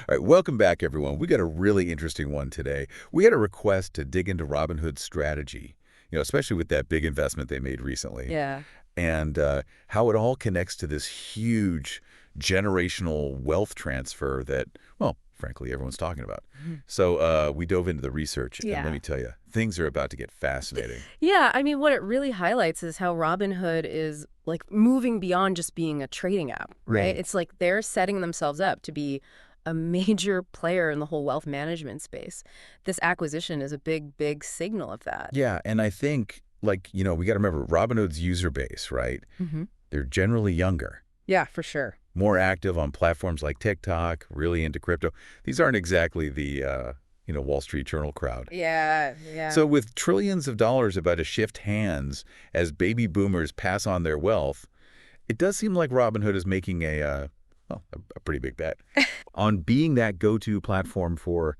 All right, welcome back, everyone. We got a really interesting one today. We had a request to dig into Robinhood's strategy, especially with that big investment they made recently, Yeah. and how it all connects to this huge generational wealth transfer that, well, frankly, everyone's talking about. Mhm. So we dove into the research, and let Yeah. me tell you, things are about to get fascinating. Yeah, I mean, what it really highlights is how Robinhood is like moving beyond just being a trading app, right? Right. It's like they're setting themselves up to be a major player in the whole wealth management space. This acquisition is a big, big signal of that. Yeah, and I think, we got to remember Robinhood's user base, right? Hmm. They're generally younger. Yeah, for sure. More active on platforms like TikTok, really into crypto. These aren't exactly the, Wall Street Journal crowd. Yeah, yeah. So with trillions of dollars about to shift hands as baby boomers pass on their wealth, it does seem like Robinhood is making a pretty big bet on being that go-to platform for,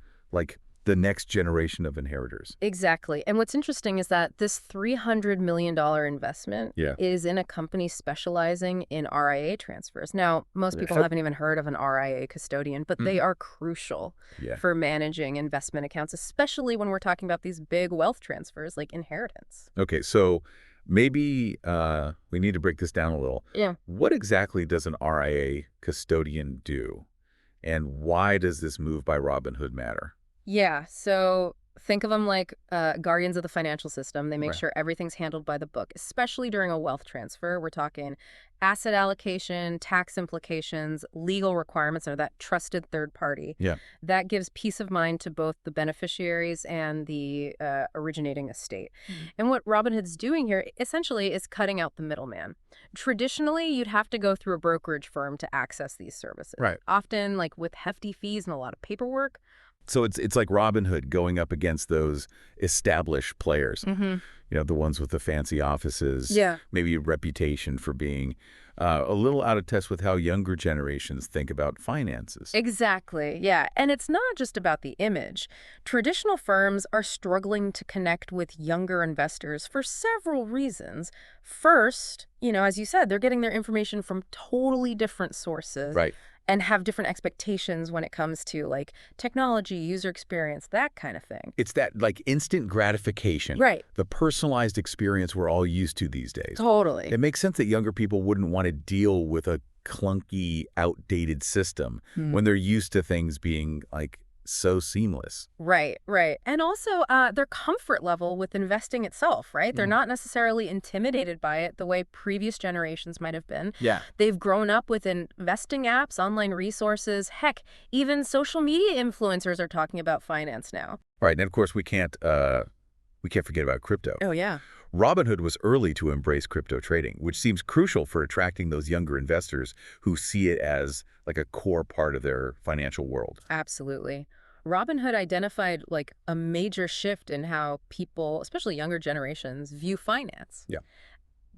the next generation of inheritors. Exactly. And what's interesting is that this $300 million investment Yeah. is in a company specializing in RIA transfers. Now, most people haven't even heard of an RIA custodian, but they are crucial Yeah. for managing investment accounts, especially when we're talking about these big wealth transfers like inheritance. Okay, so maybe we need to break this down a little. Yeah. What exactly does an RIA custodian do? And why does this move by Robinhood matter? Yeah, so think of them like guardians of the financial system. They make Right. sure everything's handled by the book, especially during a wealth transfer. We're talking asset allocation, tax implications, legal requirements, or that trusted third party. Yeah. That gives peace of mind to both the beneficiaries and the originating estate. And what Robinhood's doing here essentially is cutting out the middleman. Traditionally, you'd have to go through a brokerage firm to access these services, Right. often like with hefty fees and a lot of paperwork. So it's like Robinhood going up against those established players, Mm-hmm. the ones with the fancy offices, Yeah. maybe a reputation for being a little out of touch with how younger generations think about finances. Exactly, yeah. And it's not just about the image. Traditional firms are struggling to connect with younger investors for several reasons. First, as you said, they're getting their information from totally different sources Right. and have different expectations when it comes to like technology, user experience, that kind of thing. It's that instant gratification, Right. the personalized experience we're all used to these days. Totally. It makes sense that younger people wouldn't want to deal with a clunky, outdated system when they're used to things being so seamless. Right, right. And also their comfort level with investing itself, right? They're not necessarily intimidated by it the way previous generations might have been. Yeah. They've grown up with investing apps, online resources. Heck, even social media influencers are talking about finance now. All right, and of course we can't forget about crypto. Oh, yeah. Robinhood was early to embrace crypto trading, which seems crucial for attracting those younger investors who see it as a core part of their financial world. Absolutely. Robinhood identified like a major shift in how people, especially younger generations, view finance. Yeah.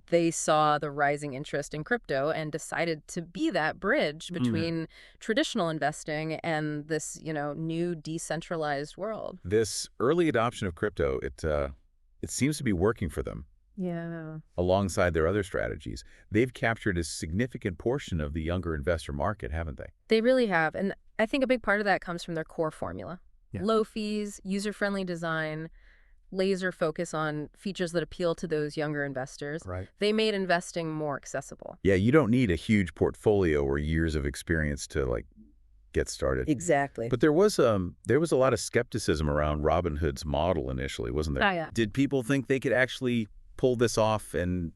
They saw the rising interest in crypto and decided to be that bridge between traditional investing and this, new decentralized world. This early adoption of crypto, it seems to be working for them. Yeah. Alongside their other strategies, they've captured a significant portion of the younger investor market, haven't they? They really have. And I think a big part of that comes from their core formula. Yeah. Low fees, user-friendly design, laser focus on features that appeal to those younger investors. Right. They made investing more accessible. Yeah, you don't need a huge portfolio or years of experience to get started. Exactly. But there was a lot of skepticism around Robinhood's model initially, wasn't there? Oh, yeah. Did people think they could actually pull this off and,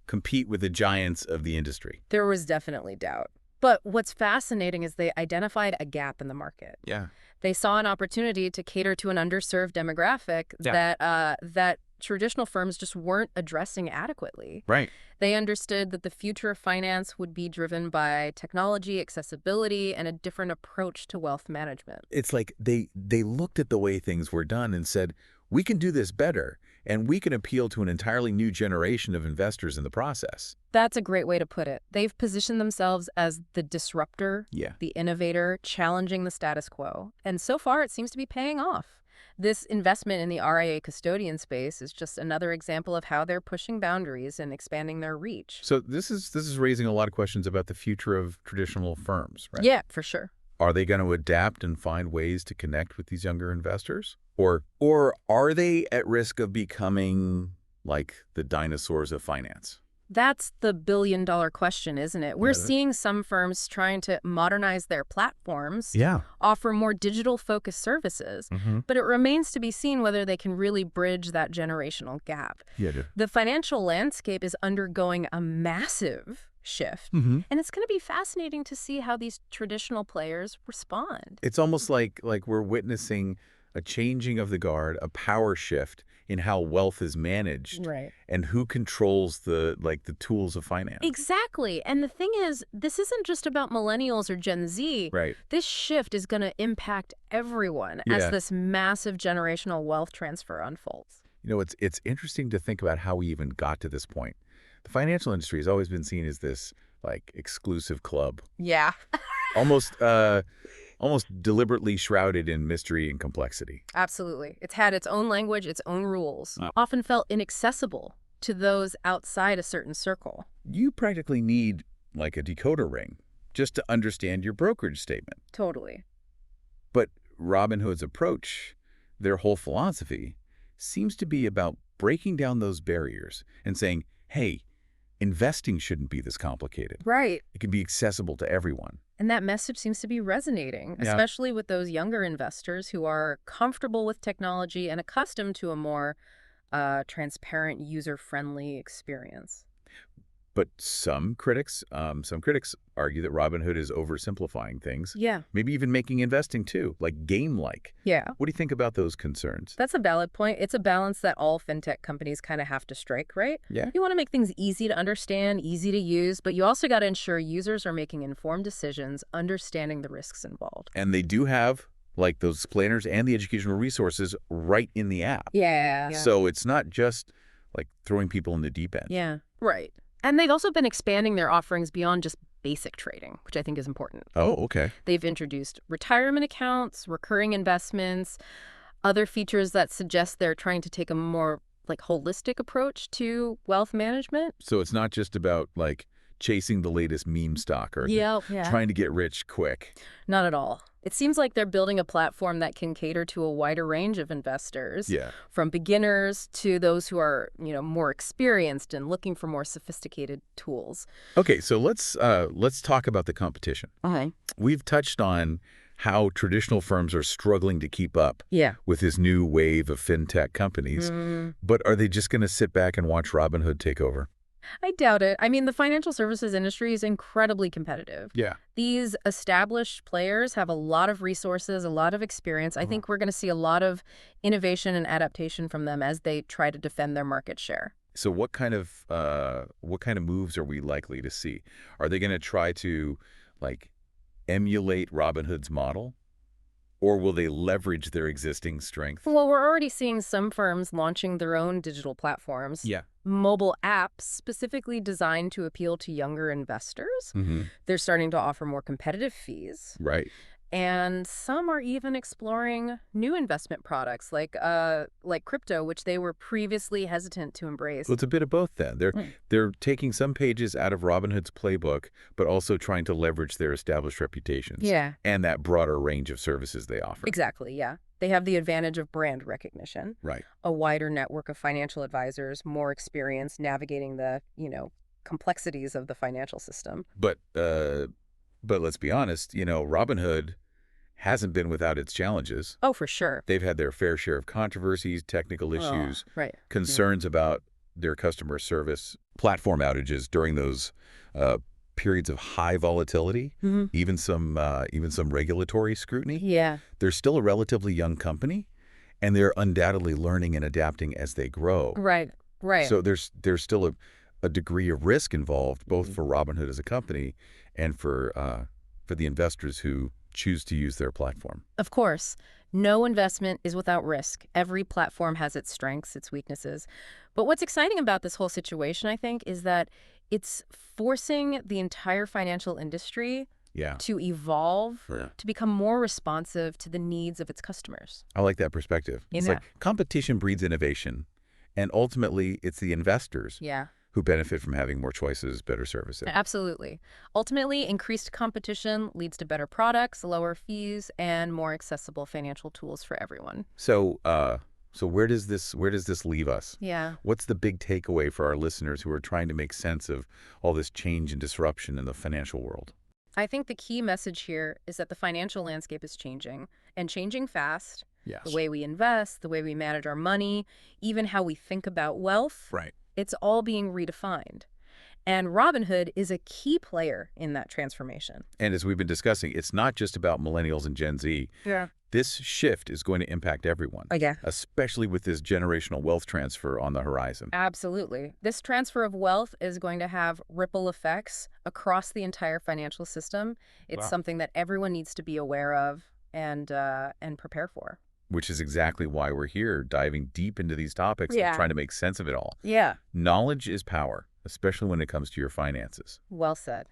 compete with the giants of the industry? There was definitely doubt. But what's fascinating is they identified a gap in the market. Yeah. They saw an opportunity to cater to an underserved demographic that traditional firms just weren't addressing adequately. Right. They understood that the future of finance would be driven by technology, accessibility, and a different approach to wealth management. It's like they looked at the way things were done and said, we can do this better, and we can appeal to an entirely new generation of investors in the process. That's a great way to put it. They've positioned themselves as the disruptor, Yeah. the innovator, challenging the status quo. And so far, it seems to be paying off. This investment in the RIA custodian space is just another example of how they're pushing boundaries and expanding their reach. So this is raising a lot of questions about the future of traditional firms, right? Yeah, for sure. Are they going to adapt and find ways to connect with these younger investors? Or are they at risk of becoming like the dinosaurs of finance? That's the billion-dollar question, isn't it? We're seeing some firms trying to modernize their platforms, Yeah. offer more digital-focused services, but it remains to be seen whether they can really bridge that generational gap. Yeah. The financial landscape is undergoing a massive shift, and it's going to be fascinating to see how these traditional players respond. It's almost like we're witnessing a changing of the guard, a power shift in how wealth is managed Right. and who controls the tools of finance. Exactly. And the thing is, this isn't just about millennials or Gen Z. Right. This shift is going to impact everyone as this massive generational wealth transfer unfolds. You know, it's interesting to think about how we even got to this point. The financial industry has always been seen as this like exclusive club, Yeah. almost deliberately shrouded in mystery and complexity. Absolutely. It's had its own language, its own rules, Oh. often felt inaccessible to those outside a certain circle. You practically need like a decoder ring just to understand your brokerage statement. Totally. But Robinhood's approach, their whole philosophy, seems to be about breaking down those barriers and saying, hey, investing shouldn't be this complicated. Right. It can be accessible to everyone. And that message seems to be resonating, Yeah. especially with those younger investors who are comfortable with technology and accustomed to a more transparent, user-friendly experience. But some critics argue that Robinhood is oversimplifying things, Yeah. maybe even making investing too, like game-like. Yeah. What do you think about those concerns? That's a valid point. It's a balance that all fintech companies kind of have to strike, right? Yeah. You want to make things easy to understand, easy to use, but you also got to ensure users are making informed decisions, understanding the risks involved. And they do have like those explainers and the educational resources right in the app. Yeah. So it's not just like throwing people in the deep end. Yeah. Right. And they've also been expanding their offerings beyond just basic trading, which I think is important. Oh, okay. They've introduced retirement accounts, recurring investments, other features that suggest they're trying to take a more like holistic approach to wealth management. So it's not just about like chasing the latest meme stock or trying to get rich quick. Not at all. It seems like they're building a platform that can cater to a wider range of investors, Yeah. from beginners to those who are, more experienced and looking for more sophisticated tools. Okay, so let's talk about the competition. Okay. We've touched on how traditional firms are struggling to keep up Yeah. with this new wave of fintech companies. But are they just going to sit back and watch Robinhood take over? I doubt it. I mean, the financial services industry is incredibly competitive. Yeah. These established players have a lot of resources, a lot of experience. I think we're going to see a lot of innovation and adaptation from them as they try to defend their market share. So what kind of moves are we likely to see? Are they going to try to like emulate Robinhood's model? Or will they leverage their existing strength? Well, we're already seeing some firms launching their own digital platforms. Yeah. Mobile apps specifically designed to appeal to younger investors. They're starting to offer more competitive fees. Right. And some are even exploring new investment products like crypto, which they were previously hesitant to embrace. Well, it's a bit of both then. They're taking some pages out of Robinhood's playbook, but also trying to leverage their established reputations. Yeah. And that broader range of services they offer. Exactly, yeah. They have the advantage of brand recognition, Right. a wider network of financial advisors, more experience navigating the, complexities of the financial system. But let's be honest, Robinhood hasn't been without its challenges. Oh, for sure. They've had their fair share of controversies, technical issues, Right. concerns about their customer service, platform outages during those periods of high volatility, even some regulatory scrutiny. Yeah. They're still a relatively young company, and they're undoubtedly learning and adapting as they grow. Right. So there's still a degree of risk involved, both for Robinhood as a company and for the investors who choose to use their platform. Of course, no investment is without risk. Every platform has its strengths, its weaknesses. But what's exciting about this whole situation, I think, is that it's forcing the entire financial industry to evolve, to become more responsive to the needs of its customers. I like that perspective. It's like competition breeds innovation, and ultimately it's the investors who benefit from having more choices, better services. Absolutely. Ultimately, increased competition leads to better products, lower fees, and more accessible financial tools for everyone. So where does this leave us? Yeah. What's the big takeaway for our listeners who are trying to make sense of all this change and disruption in the financial world? I think the key message here is that the financial landscape is changing, and changing fast. The Yes. way we invest, the way we manage our money, even how we think about wealth, Right. it's all being redefined. And Robinhood is a key player in that transformation. And as we've been discussing, it's not just about millennials and Gen Z. Yeah. This shift is going to impact everyone, Yeah. especially with this generational wealth transfer on the horizon. Absolutely. This transfer of wealth is going to have ripple effects across the entire financial system. It's Wow. something that everyone needs to be aware of and prepare for. Which is exactly why we're here, diving deep into these topics and Yeah. trying to make sense of it all. Yeah. Knowledge is power, especially when it comes to your finances. Well said.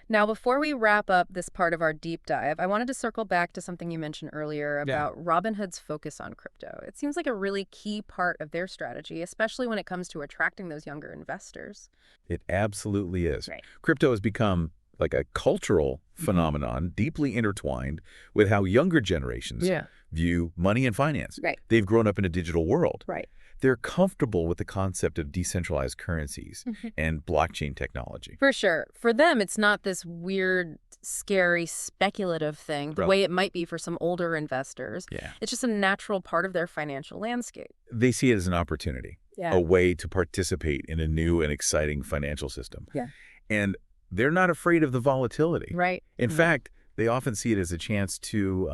Now, before we wrap up this part of our deep dive, I wanted to circle back to something you mentioned earlier about Robinhood's focus on crypto. It seems like a really key part of their strategy, especially when it comes to attracting those younger investors. It absolutely is. Right. Crypto has become like a cultural phenomenon, deeply intertwined with how younger generations view money and finance. Right. They've grown up in a digital world. Right. They're comfortable with the concept of decentralized currencies and blockchain technology. For sure. For them, it's not this weird, scary, speculative thing, the Right. way it might be for some older investors. Yeah. It's just a natural part of their financial landscape. They see it as an opportunity, Yeah. a way to participate in a new and exciting financial system. Yeah. And they're not afraid of the volatility. Right. In fact, they often see it as a chance to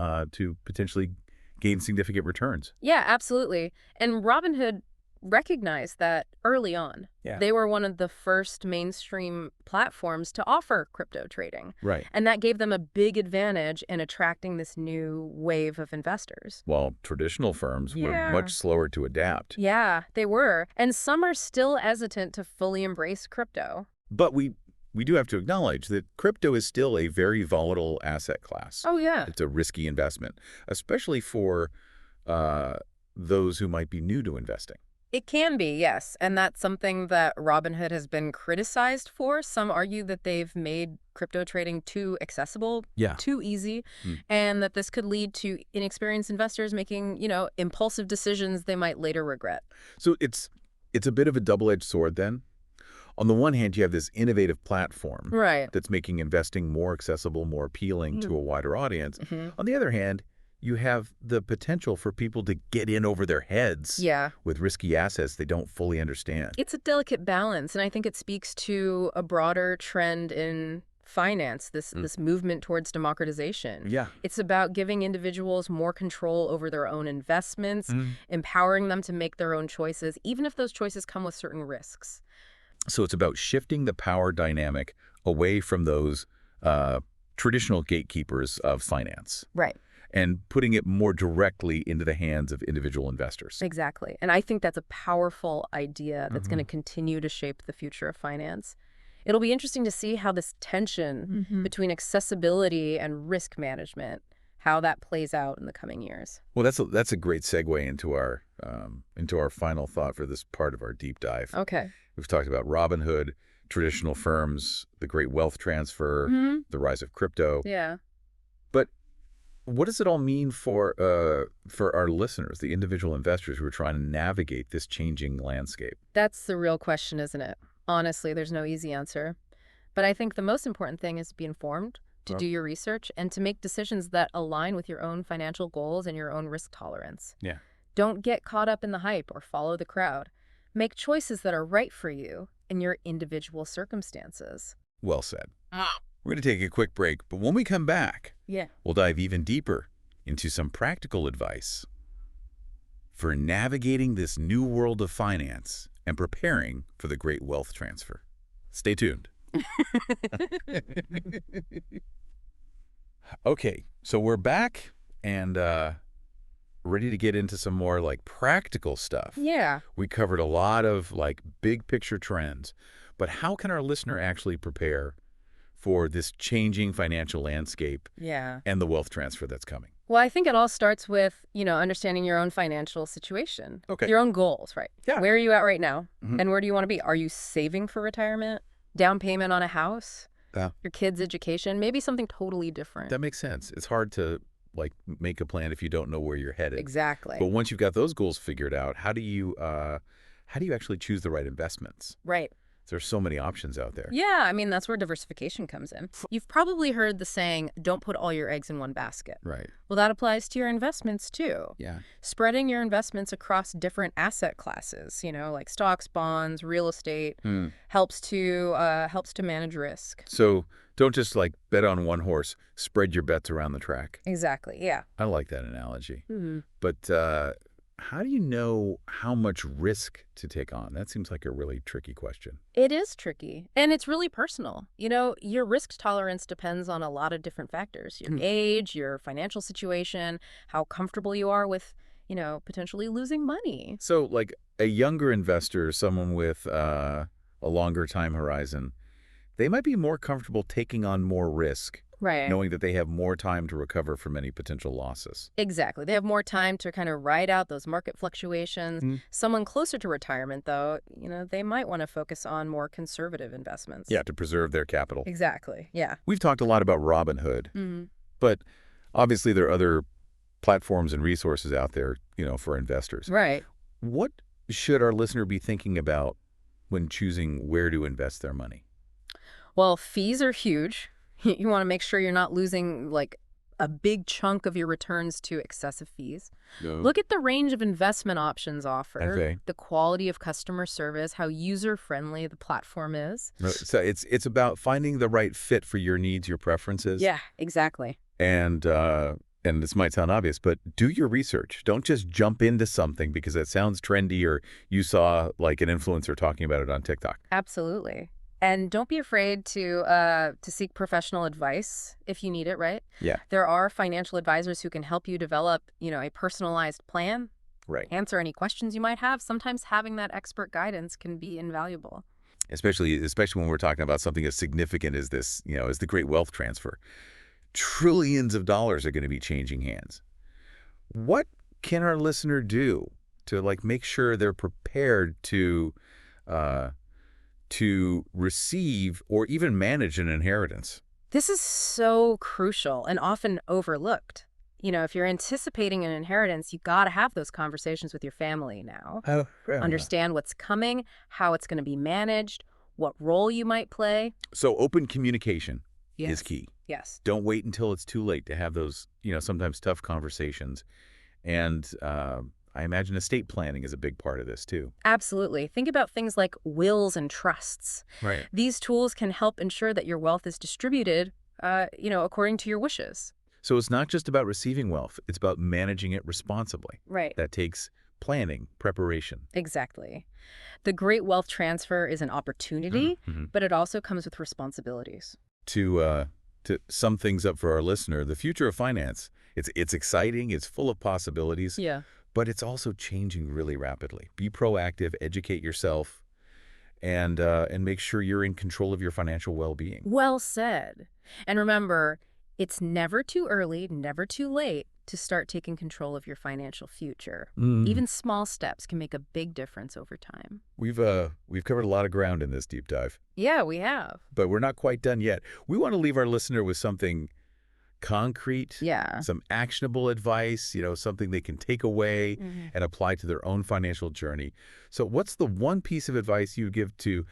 potentially gain significant returns. Yeah, absolutely. And Robinhood recognized that early on. Yeah. They were one of the first mainstream platforms to offer crypto trading. Right. And that gave them a big advantage in attracting this new wave of investors. While traditional firms were Yeah. much slower to adapt. Yeah, they were. And some are still hesitant to fully embrace crypto. But we do have to acknowledge that crypto is still a very volatile asset class. Oh, yeah. It's a risky investment, especially for those who might be new to investing. It can be, yes. And that's something that Robinhood has been criticized for. Some argue that they've made crypto trading too accessible, Yeah. too easy, Hmm. and that this could lead to inexperienced investors making, impulsive decisions they might later regret. So it's a bit of a double-edged sword then. On the one hand, you have this innovative platform Right. that's making investing more accessible, more appealing to a wider audience. Mhm. On the other hand, you have the potential for people to get in over their heads Yeah. with risky assets they don't fully understand. It's a delicate balance, and I think it speaks to a broader trend in finance, this movement towards democratization. Yeah. It's about giving individuals more control over their own investments, Mhm. empowering them to make their own choices, even if those choices come with certain risks. So it's about shifting the power dynamic away from those traditional gatekeepers of finance Right. and putting it more directly into the hands of individual investors. Exactly. And I think that's a powerful idea that's going to continue to shape the future of finance. It'll be interesting to see how this tension between accessibility and risk management, how that plays out in the coming years. Well, that's a great segue into our final thought for this part of our deep dive. Okay. We've talked about Robinhood, traditional firms, the great wealth transfer, the rise of crypto. Yeah. But what does it all mean for our listeners, the individual investors who are trying to navigate this changing landscape? That's the real question, isn't it? Honestly, there's no easy answer. But I think the most important thing is to be informed, to do your research, and to make decisions that align with your own financial goals and your own risk tolerance. Yeah. Don't get caught up in the hype or follow the crowd. Make choices that are right for you in your individual circumstances. Well said. We're going to take a quick break, but when we come back, we'll dive even deeper into some practical advice for navigating this new world of finance and preparing for the great wealth transfer. Stay tuned. Okay, so we're back and ready to get into some more practical stuff. Yeah. We covered a lot of big picture trends, but how can our listener actually prepare for this changing financial landscape Yeah. and the wealth transfer that's coming? Well, I think it all starts with, understanding your own financial situation, Okay. your own goals, right? Yeah. Where are you at right now? Mhm. And where do you want to be? Are you saving for retirement? Down payment on a house? Yeah. Your kids' education? Maybe something totally different. That makes sense. It's hard to like make a plan if you don't know where you're headed. Exactly. But once you've got those goals figured out, how do you actually choose the right investments? Right. There's so many options out there. Yeah, I mean, that's where diversification comes in. You've probably heard the saying, don't put all your eggs in one basket. Right. Well, that applies to your investments, too. Yeah. Spreading your investments across different asset classes, like stocks, bonds, real estate, helps to manage risk. So don't just like bet on one horse. Spread your bets around the track. Exactly, yeah. I like that analogy. Mm-hmm. But how do you know how much risk to take on? That seems like a really tricky question. It is tricky, and it's really personal. Your risk tolerance depends on a lot of different factors. Your age, your financial situation, how comfortable you are with, potentially losing money. So like a younger investor, someone with a longer time horizon, they might be more comfortable taking on more risk, Right. knowing that they have more time to recover from any potential losses. Exactly. They have more time to kind of ride out those market fluctuations. Someone closer to retirement, though, they might want to focus on more conservative investments. Yeah, to preserve their capital. Exactly. Yeah. We've talked a lot about Robinhood, but obviously there are other platforms and resources out there, for investors. Right. What should our listener be thinking about when choosing where to invest their money? Well, fees are huge. You want to make sure you're not losing like a big chunk of your returns to excessive fees. No. Look at the range of investment options offered, Okay. the quality of customer service, how user-friendly the platform is. So it's about finding the right fit for your needs, your preferences. Yeah, exactly. And this might sound obvious, but do your research. Don't just jump into something because it sounds trendy or you saw like an influencer talking about it on TikTok. Absolutely. And don't be afraid to seek professional advice if you need it, right? Yeah. There are financial advisors who can help you develop, a personalized plan, Right. answer any questions you might have. Sometimes having that expert guidance can be invaluable. Especially when we're talking about something as significant as this, as the great wealth transfer. Trillions of dollars are going to be changing hands. What can our listener do to like make sure they're prepared to receive or even manage an inheritance? This is so crucial and often overlooked. If you're anticipating an inheritance, you got to have those conversations with your family now. Oh, Understand what's coming, how it's going to be managed, what role you might play. So open communication is Yes. key. Yes. Don't wait until it's too late to have those, sometimes tough conversations. And I imagine estate planning is a big part of this too. Absolutely. Think about things like wills and trusts. Right. These tools can help ensure that your wealth is distributed, according to your wishes. So it's not just about receiving wealth. It's about managing it responsibly. Right. That takes planning, preparation. Exactly. The great wealth transfer is an opportunity, but it also comes with responsibilities. To sum things up for our listener, the future of finance, it's exciting, it's full of possibilities, Yeah. but it's also changing really rapidly. Be proactive, educate yourself, and make sure you're in control of your financial well-being. Well said. And remember, it's never too early, never too late to start taking control of your financial future. Even small steps can make a big difference over time. We've covered a lot of ground in this deep dive, Yeah, we have. but we're not quite done yet. We want to leave our listener with something concrete, Yeah. some actionable advice, something they can take away and apply to their own financial journey. So what's the one piece of advice you give to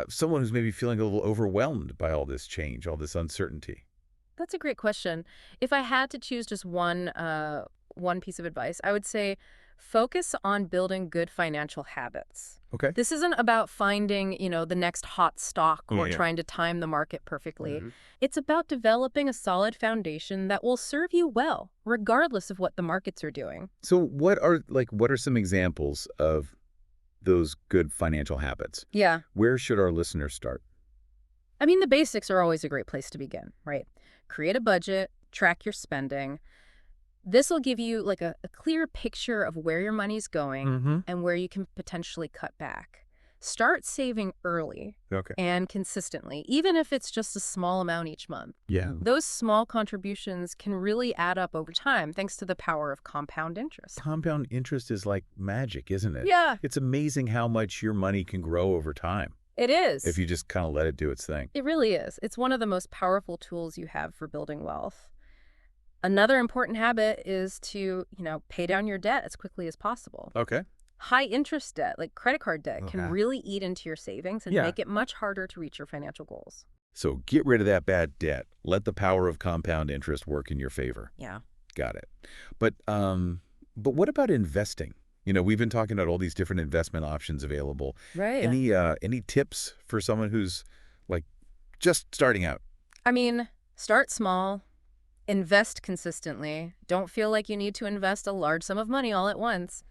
someone who's maybe feeling a little overwhelmed by all this change, all this uncertainty? That's a great question. If I had to choose just one piece of advice, I would say focus on building good financial habits. Okay. This isn't about finding, the next hot stock or Yeah. trying to time the market perfectly. It's about developing a solid foundation that will serve you well, regardless of what the markets are doing. So what are some examples of those good financial habits? Yeah. Where should our listeners start? I mean, the basics are always a great place to begin, right? Create a budget, track your spending. This will give you like a clear picture of where your money's going and where you can potentially cut back. Start saving early Okay. and consistently, even if it's just a small amount each month. Yeah. Those small contributions can really add up over time thanks to the power of compound interest. Compound interest is like magic, isn't it? Yeah, It's amazing how much your money can grow over time it if is. you just kind of let it do its thing. It really is. It's one of the most powerful tools you have for building wealth. Another important habit is to, pay down your debt as quickly as possible. Okay. High interest debt, like credit card debt, can Okay. really eat into your savings and Yeah. make it much harder to reach your financial goals. So get rid of that bad debt. Let the power of compound interest work in your favor. Yeah. Got it. But what about investing? We've been talking about all these different investment options available. Right. Any tips for someone who's like just starting out? I mean, start small, invest consistently. Don't feel like you need to invest a large sum of money all at once.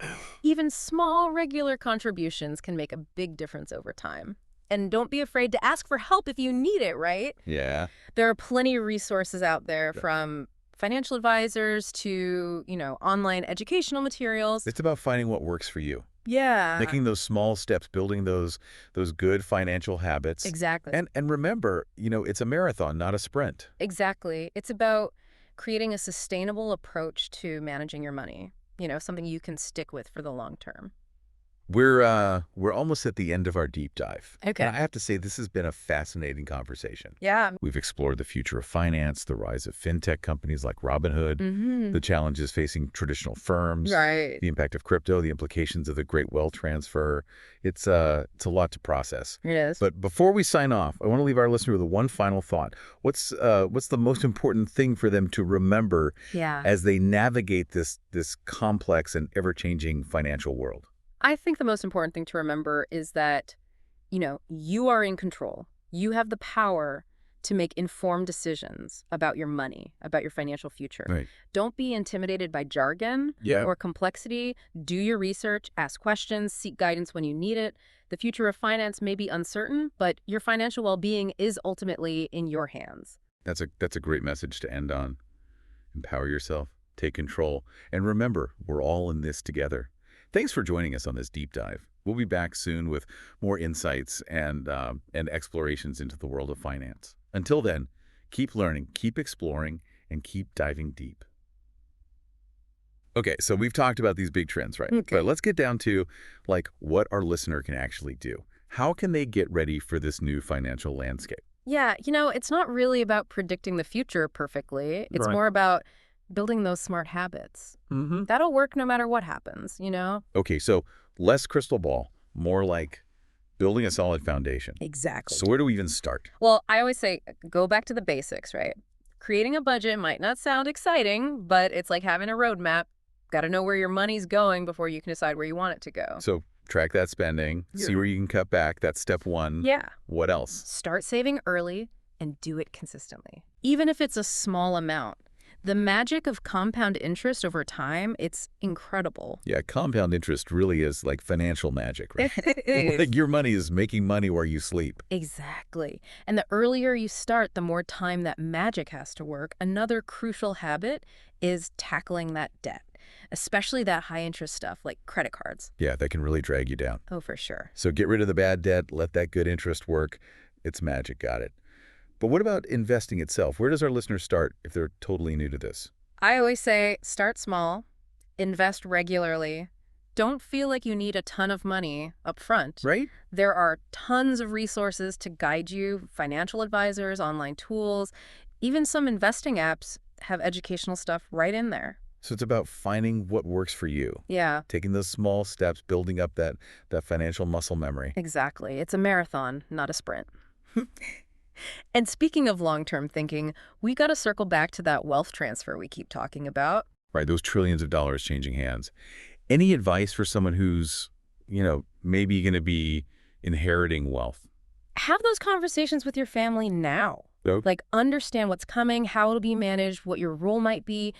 Even small, regular contributions can make a big difference over time. And don't be afraid to ask for help if you need it, right? Yeah. There are plenty of resources out there, from financial advisors to, online educational materials. It's about finding what works for you. Yeah. Making those small steps, building those good financial habits. Exactly. And remember, it's a marathon, not a sprint. Exactly. It's about creating a sustainable approach to managing your money, something you can stick with for the long term. We're almost at the end of our deep dive. Okay. And I have to say, this has been a fascinating conversation. Yeah. We've explored the future of finance, the rise of fintech companies like Robinhood, Mm-hmm. the challenges facing traditional firms, Right. the impact of crypto, the implications of the great wealth transfer. It's a lot to process. It is. But before we sign off, I want to leave our listener with one final thought. What's the most important thing for them to remember Yeah. as they navigate this complex and ever-changing financial world? I think the most important thing to remember is that, you are in control. You have the power to make informed decisions about your money, about your financial future. Right. Don't be intimidated by jargon Yeah. or complexity. Do your research, ask questions, seek guidance when you need it. The future of finance may be uncertain, but your financial well-being is ultimately in your hands. That's a great message to end on. Empower yourself, take control, and remember, we're all in this together. Thanks for joining us on this deep dive. We'll be back soon with more insights and explorations into the world of finance. Until then, keep learning, keep exploring, and keep diving deep. Okay, so we've talked about these big trends, right? Okay. But let's get down to what our listener can actually do. How can they get ready for this new financial landscape? Yeah, it's not really about predicting the future perfectly. It's Right. more about building those smart habits. Mm-hmm. That'll work no matter what happens, Okay, so less crystal ball, more like building a solid foundation. Exactly. So where do we even start? Well, I always say, go back to the basics, right? Creating a budget might not sound exciting, but it's like having a roadmap. Got to know where your money's going before you can decide where you want it to go. So track that spending, see where you can cut back. That's step one. Yeah. What else? Start saving early and do it consistently. Even if it's a small amount. The magic of compound interest over time, it's incredible. Yeah, compound interest really is like financial magic, right? It is. Like your money is making money where you sleep. Exactly. And the earlier you start, the more time that magic has to work. Another crucial habit is tackling that debt, especially that high interest stuff like credit cards. Yeah, that can really drag you down. Oh, for sure. So get rid of the bad debt, let that good interest work. It's magic, got it. But what about investing itself? Where does our listener start if they're totally new to this? I always say start small, invest regularly. Don't feel like you need a ton of money up front. Right? There are tons of resources to guide you, financial advisors, online tools. Even some investing apps have educational stuff right in there. So it's about finding what works for you. Yeah, Taking those small steps, building up that financial muscle memory. exactly. It's a marathon, not a sprint. And speaking of long-term thinking, we got to circle back to that wealth transfer we keep talking about. Right, those trillions of dollars changing hands. Any advice for someone who's, maybe going to be inheriting wealth? Have those conversations with your family now. Nope. Like, understand what's coming, how it'll be managed, what your role might be.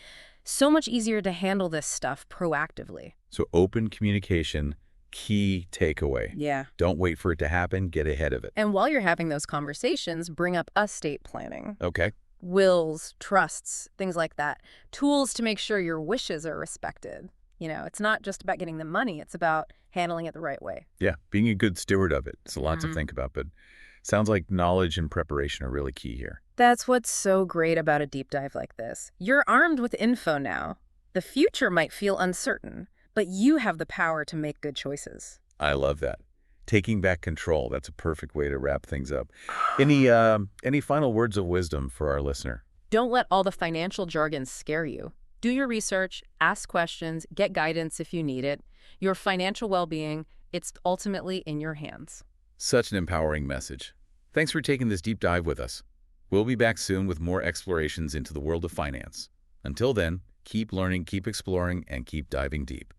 So much easier to handle this stuff proactively. So open communication, key takeaway. Yeah. Don't wait for it to happen, get ahead of it. And while you're having those conversations, bring up estate planning. Okay. Wills, trusts, things like that. Tools to make sure your wishes are respected. It's not just about getting the money. It's about handling it the right way. Yeah, being a good steward of it. It's a lot to Mhm. think about, but sounds like knowledge and preparation are really key here. That's what's so great about a deep dive like this. You're armed with info now. The future might feel uncertain, but you have the power to make good choices. I love that. Taking back control, that's a perfect way to wrap things up. Any final words of wisdom for our listener? Don't let all the financial jargon scare you. Do your research, ask questions, get guidance if you need it. Your financial well-being, it's ultimately in your hands. Such an empowering message. Thanks for taking this deep dive with us. We'll be back soon with more explorations into the world of finance. Until then, keep learning, keep exploring, and keep diving deep.